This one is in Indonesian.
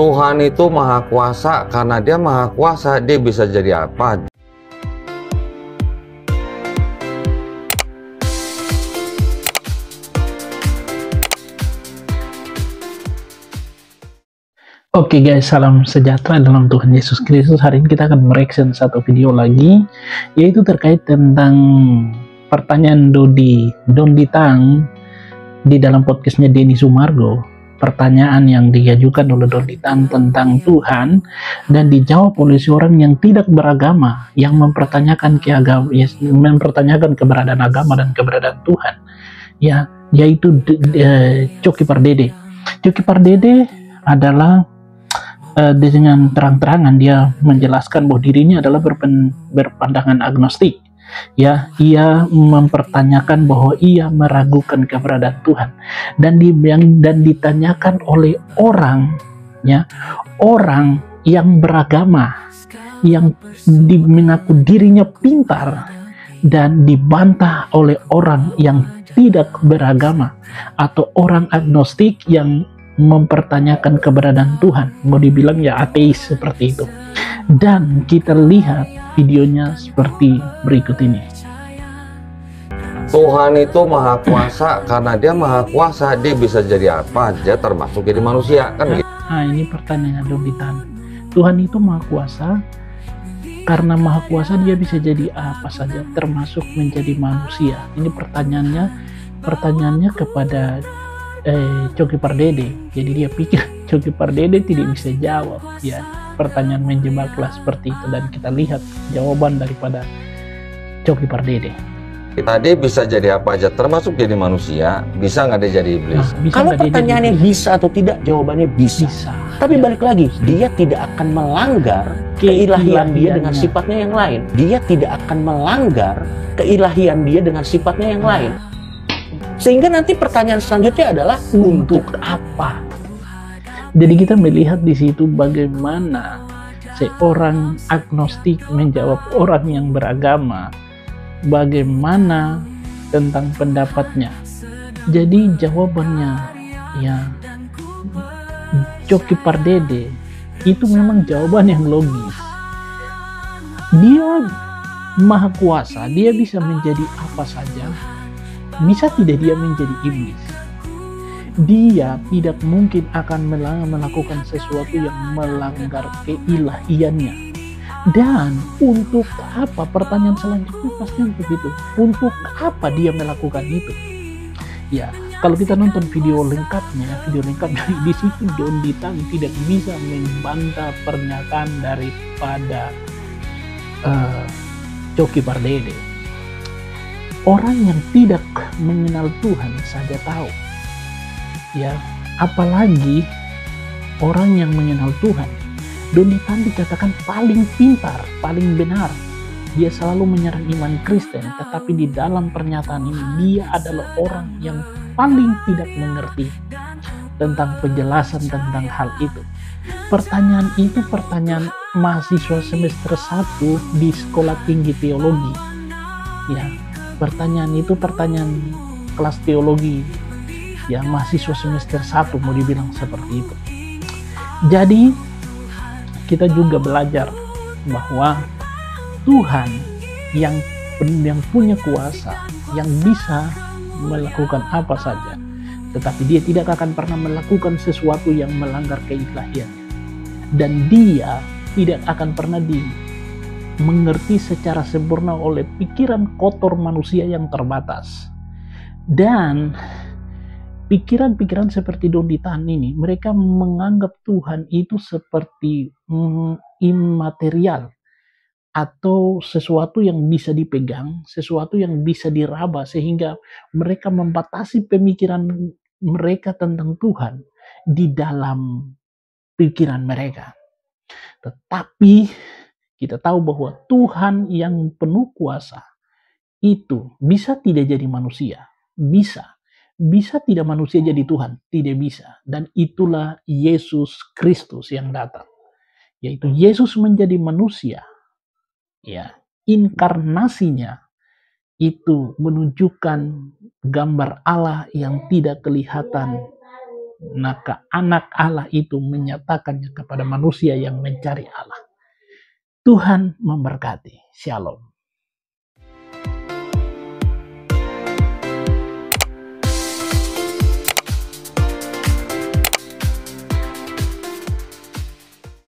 Tuhan itu maha kuasa. Karena dia maha kuasa, dia bisa jadi apa? Oke guys, salam sejahtera dalam Tuhan Yesus Kristus. Hari ini kita akan mereaction satu video lagi, yaitu terkait tentang pertanyaan Dondi Tang di dalam podcastnya Denny Sumargo. Pertanyaan yang diajukan oleh Dondi Tang tentang Tuhan dan dijawab oleh seorang yang tidak beragama, yang mempertanyakan mempertanyakan keberadaan agama dan keberadaan Tuhan, ya, yaitu Coki Pardede. Coki Pardede adalah dengan terang-terangan dia menjelaskan bahwa dirinya adalah berpandangan agnostik. Ya, ia mempertanyakan bahwa ia meragukan keberadaan Tuhan, dan ditanyakan oleh orang yang beragama, yang mengaku dirinya pintar, dan dibantah oleh orang yang tidak beragama atau orang agnostik yang mempertanyakan keberadaan Tuhan, mau dibilang ya ateis seperti itu. Dan kita lihat videonya seperti berikut ini. Tuhan itu maha kuasa. Karena dia maha kuasa, dia bisa jadi apa aja, termasuk jadi manusia, kan gitu. Nah, ini pertanyaan Dondi Tang. Tuhan itu maha kuasa, karena maha kuasa dia bisa jadi apa saja, termasuk menjadi manusia. Ini pertanyaannya kepada Coki Pardede. Jadi dia pikir Coki Pardede tidak bisa jawab, ya, pertanyaan menjebaklah seperti itu. Dan kita lihat jawaban daripada Coki Pardede. Dia bisa jadi apa aja, termasuk jadi manusia. Bisa nggak dia jadi iblis? Kalau pertanyaannya bisa atau tidak, jawabannya bisa. Tapi balik lagi, dia tidak akan melanggar keilahian dia dengan sifatnya yang lain. Dia tidak akan melanggar keilahian dia dengan sifatnya yang lain. Sehingga nanti pertanyaan selanjutnya adalah untuk apa? Jadi kita melihat di situ bagaimana seorang agnostik menjawab orang yang beragama, bagaimana tentang pendapatnya. Jadi jawabannya, ya, Coki Pardede itu memang jawaban yang logis. Dia maha kuasa, dia bisa menjadi apa saja. Bisa tidak dia menjadi iblis? Dia tidak mungkin akan melakukan sesuatu yang melanggar keilahiannya. Dan untuk apa? Pertanyaan selanjutnya pasti untuk itu. Untuk apa dia melakukan itu? Ya, kalau kita nonton video lengkapnya di situ Dondi Tang tidak bisa membantah pernyataan daripada Coki Pardede. Orang yang tidak mengenal Tuhan saja tahu, ya, apalagi orang yang mengenal Tuhan. Dondi Tang dikatakan paling pintar, paling benar. Dia selalu menyerang iman Kristen, tetapi di dalam pernyataan ini dia adalah orang yang paling tidak mengerti tentang penjelasan tentang hal itu. Pertanyaan itu pertanyaan mahasiswa semester 1 di sekolah tinggi teologi. Ya, pertanyaan itu pertanyaan kelas teologi, ya, mahasiswa semester 1 mau dibilang seperti itu. Jadi kita juga belajar bahwa Tuhan yang punya kuasa, yang bisa melakukan apa saja, tetapi dia tidak akan pernah melakukan sesuatu yang melanggar keilahiannya, dan dia tidak akan pernah mengerti secara sempurna oleh pikiran kotor manusia yang terbatas. Dan pikiran-pikiran seperti Dondi Tang ini, mereka menganggap Tuhan itu seperti imaterial, atau sesuatu yang bisa dipegang, sesuatu yang bisa diraba, sehingga mereka membatasi pemikiran mereka tentang Tuhan di dalam pikiran mereka. Tetapi kita tahu bahwa Tuhan yang penuh kuasa itu bisa tidak jadi manusia, bisa tidak manusia jadi Tuhan, tidak bisa. Dan itulah Yesus Kristus yang datang, yaitu Yesus menjadi manusia, ya, inkarnasinya itu menunjukkan gambar Allah yang tidak kelihatan maka anak Allah itu menyatakannya kepada manusia yang mencari Allah. Tuhan memberkati. Shalom.